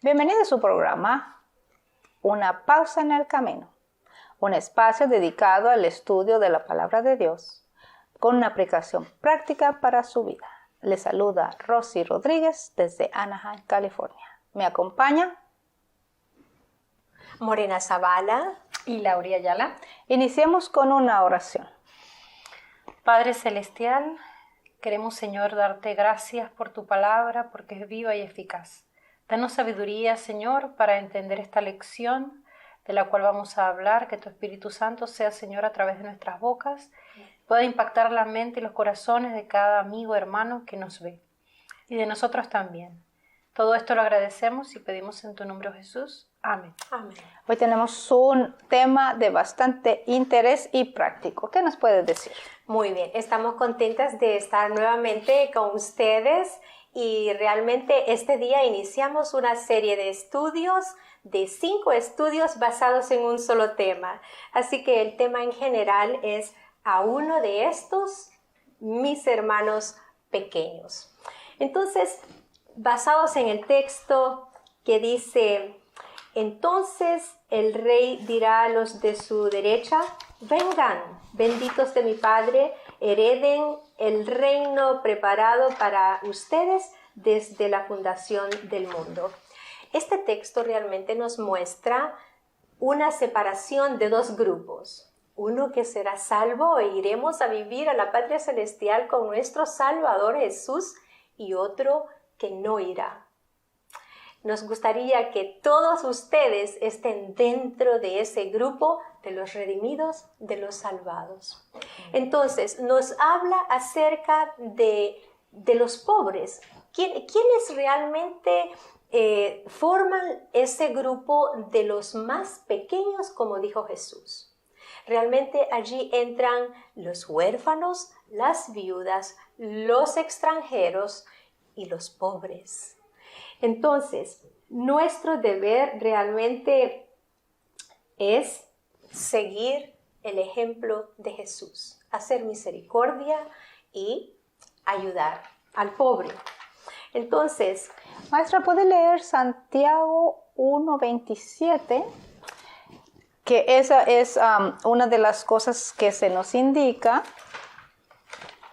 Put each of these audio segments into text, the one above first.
Bienvenido a su programa Una pausa en el camino, un espacio dedicado al estudio de la palabra de Dios con una aplicación práctica para su vida. Le saluda Rosy Rodríguez desde Anaheim, California. ¿Me acompaña? Morena Zavala y Laura Ayala. Iniciemos con una oración. Padre Celestial, queremos, Señor, darte gracias por tu palabra, porque es viva y eficaz. Danos sabiduría, Señor, para entender esta lección de la cual vamos a hablar, que tu Espíritu Santo sea, Señor, a través de nuestras bocas, pueda impactar la mente y los corazones de cada amigo, hermano que nos ve, y de nosotros también. Todo esto lo agradecemos y pedimos en tu nombre, Jesús. Amén. Amén. Hoy tenemos un tema de bastante interés y práctico. ¿Qué nos puedes decir? Muy bien, estamos contentas de estar nuevamente con ustedes y realmente este día iniciamos una serie de estudios, de 5 estudios basados en un solo tema. Así que el tema en general es a uno de estos, mis hermanos pequeños. Entonces, basados en el texto que dice: entonces el rey dirá a los de su derecha: vengan, benditos de mi Padre, hereden el reino preparado para ustedes desde la fundación del mundo. Este texto realmente nos muestra una separación de 2 grupos. Uno que será salvo e iremos a vivir a la patria celestial con nuestro Salvador Jesús, y otro que no irá. Nos gustaría que todos ustedes estén dentro de ese grupo de los redimidos, de los salvados. Entonces, nos habla acerca de los pobres. ¿Quiénes realmente forman ese grupo de los más pequeños, como dijo Jesús? Realmente allí entran los huérfanos, las viudas, los extranjeros y los pobres. Entonces, nuestro deber realmente es seguir el ejemplo de Jesús, hacer misericordia y ayudar al pobre. Entonces, maestra, ¿puede leer Santiago 1:27? Que esa es una de las cosas que se nos indica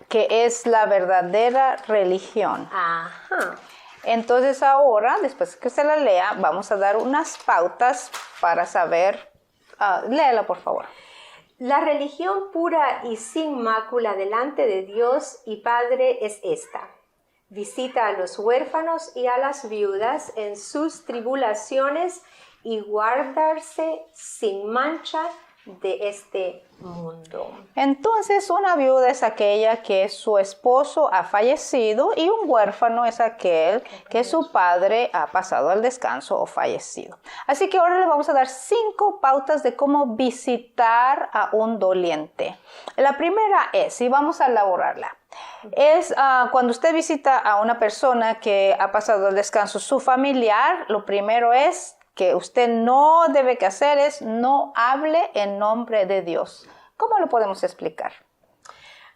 que es la verdadera religión. Ajá. Entonces ahora, después que usted la lea, vamos a dar unas pautas para saber. Léela, por favor. La religión pura y sin mácula delante de Dios y Padre es esta: visita a los huérfanos y a las viudas en sus tribulaciones y guardarse sin mancha de este mundo. Entonces, una viuda es aquella que su esposo ha fallecido, y un huérfano es aquel que su padre ha pasado al descanso o fallecido. Así que ahora le vamos a dar 5 pautas de cómo visitar a un doliente. La primera es, y vamos a elaborarla, es cuando usted visita a una persona que ha pasado al descanso, su familiar, lo primero es que usted no debe que hacer es no hable en nombre de Dios. ¿Cómo lo podemos explicar?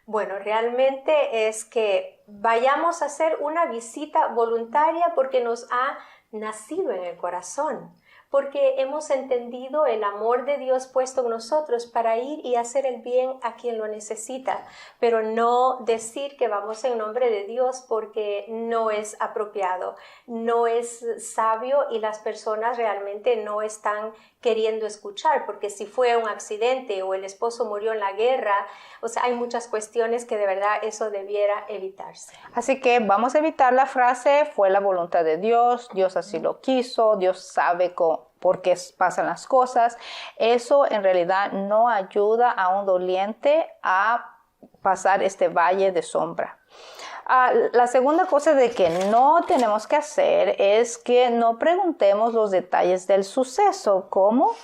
Bueno, realmente es que vayamos a hacer una visita voluntaria porque nos ha nacido en el corazón, porque hemos entendido el amor de Dios puesto en nosotros para ir y hacer el bien a quien lo necesita, pero no decir que vamos en nombre de Dios porque no es apropiado, no es sabio, y las personas realmente no están queriendo escuchar, porque si fue un accidente o el esposo murió en la guerra, o sea, hay muchas cuestiones que de verdad eso debiera evitarse. Así que vamos a evitar la frase fue la voluntad de Dios, Dios así lo quiso, Dios sabe por qué pasan las cosas. Eso en realidad no ayuda a un doliente a pasar este valle de sombra. La segunda cosa de que no tenemos que hacer es que no preguntemos los detalles del suceso. ¿Cómo?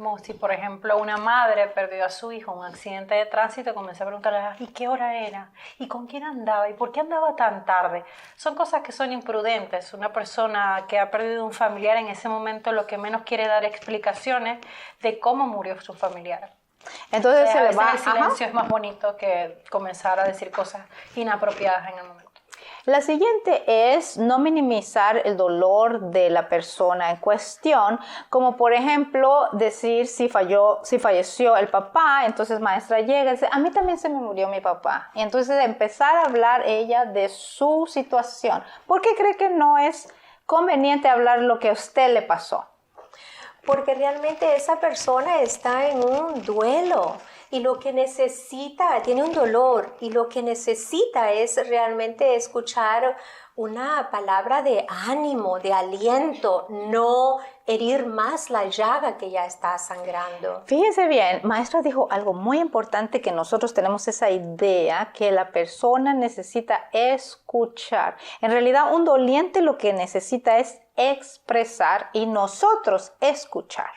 Como si, por ejemplo, una madre perdió a su hijo en un accidente de tránsito y comenzó a preguntarle, ¿y qué hora era? ¿Y con quién andaba? ¿Y por qué andaba tan tarde? Son cosas que son imprudentes. Una persona que ha perdido un familiar en ese momento lo que menos quiere dar explicaciones de cómo murió su familiar. Entonces se le va... El silencio es más bonito que comenzar a decir cosas inapropiadas en el momento. La siguiente es no minimizar el dolor de la persona en cuestión, como por ejemplo decir si falleció el papá, entonces maestra llega y dice, a mí también se me murió mi papá. Y entonces empezar a hablar ella de su situación. ¿Por qué cree que no es conveniente hablar lo que a usted le pasó? Porque realmente esa persona está en un duelo y lo que necesita, tiene un dolor y lo que necesita es realmente escuchar una palabra de ánimo, de aliento, no herir más la llaga que ya está sangrando. Fíjense bien, maestra dijo algo muy importante, que nosotros tenemos esa idea que la persona necesita escuchar. En realidad, un doliente lo que necesita es expresar y nosotros escuchar.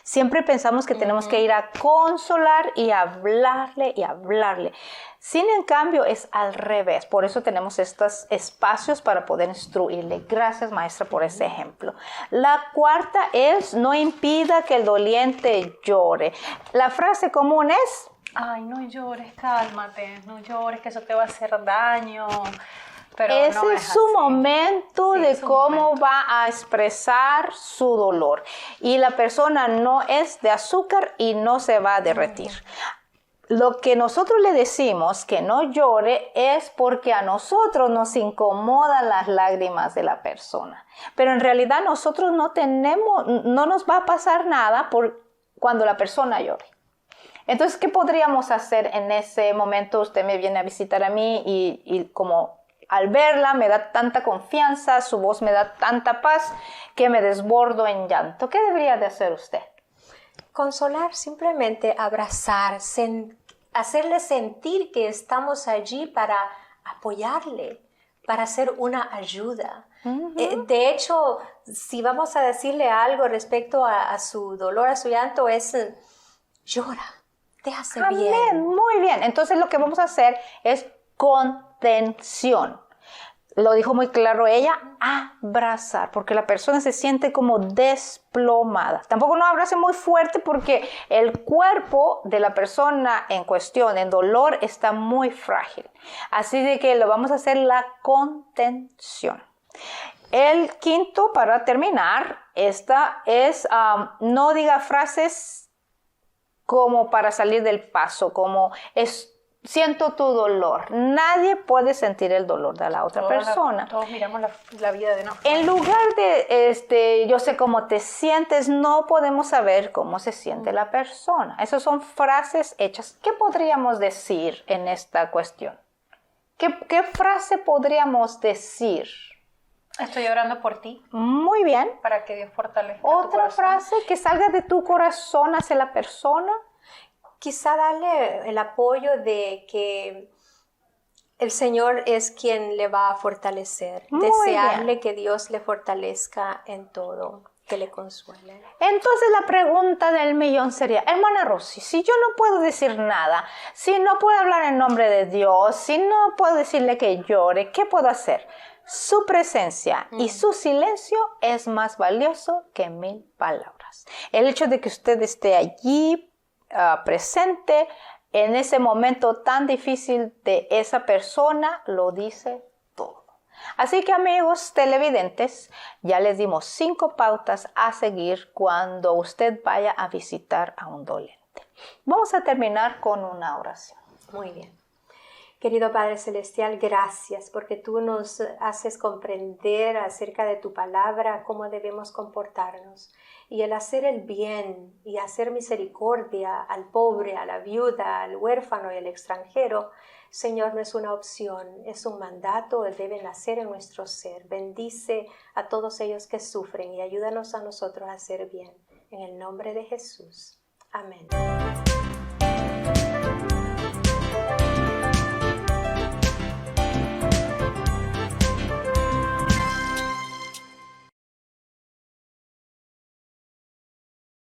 Siempre pensamos que tenemos que ir a consolar y hablarle y hablarle. Sin en cambio es al revés. Por eso tenemos estos espacios para poder instruirle. Gracias, maestra, por ese ejemplo. La cuarta es no impida que el doliente llore. La frase común es: ay, no llores, cálmate, no llores, que eso te va a hacer daño. Pero ese no es su así. momento Sí, de cómo momento. va a expresar su dolor. Y la persona no es de azúcar y no se va a derretir. Lo que nosotros le decimos que no llore es porque a nosotros nos incomodan las lágrimas de la persona. Pero en realidad nosotros no nos va a pasar nada cuando la persona llore. Entonces, ¿qué podríamos hacer en ese momento? Usted me viene a visitar a mí y como al verla me da tanta confianza, su voz me da tanta paz que me desbordo en llanto. ¿Qué debería de hacer usted? Consolar, simplemente abrazar, hacerle sentir que estamos allí para apoyarle, para hacer una ayuda. De hecho, si vamos a decirle algo respecto a su dolor, a su llanto, es llora, te hace bien. Muy bien. Entonces lo que vamos a hacer es contención. Lo dijo muy claro ella, abrazar, porque la persona se siente como desplomada. Tampoco no abrace muy fuerte porque el cuerpo de la persona en cuestión, en dolor, está muy frágil. Así de que lo vamos a hacer la contención. El quinto, para terminar, esta es no diga frases como para salir del paso, como siento tu dolor. Nadie puede sentir el dolor de la otra persona. Todos miramos la vida de una forma. En lugar de yo sé cómo te sientes, no podemos saber cómo se siente la persona. Esas son frases hechas. ¿Qué podríamos decir en esta cuestión? ¿Qué frase podríamos decir? Estoy orando por ti. Muy bien. Para que Dios fortalezca tu Otra corazón. frase que salga de tu corazón hacia la persona. Quizá darle el apoyo de que el Señor es quien le va a fortalecer. Muy desearle bien. que Dios le fortalezca en todo, que le consuele. Entonces la pregunta del millón sería, hermana Rosy, si yo no puedo decir nada, si no puedo hablar en nombre de Dios, si no puedo decirle que llore, ¿qué puedo hacer? Su presencia y su silencio es más valioso que 1000 palabras. El hecho de que usted esté allí presente en ese momento tan difícil de esa persona lo dice todo. Así que amigos televidentes, ya les dimos 5 pautas a seguir cuando usted vaya a visitar a un doliente. Vamos a terminar con una oración. Muy bien. Querido Padre Celestial, gracias porque tú nos haces comprender acerca de tu palabra cómo debemos comportarnos. Y el hacer el bien y hacer misericordia al pobre, a la viuda, al huérfano y al extranjero, Señor, no es una opción, es un mandato, debe nacer en nuestro ser. Bendice a todos ellos que sufren y ayúdanos a nosotros a hacer bien. En el nombre de Jesús. Amén.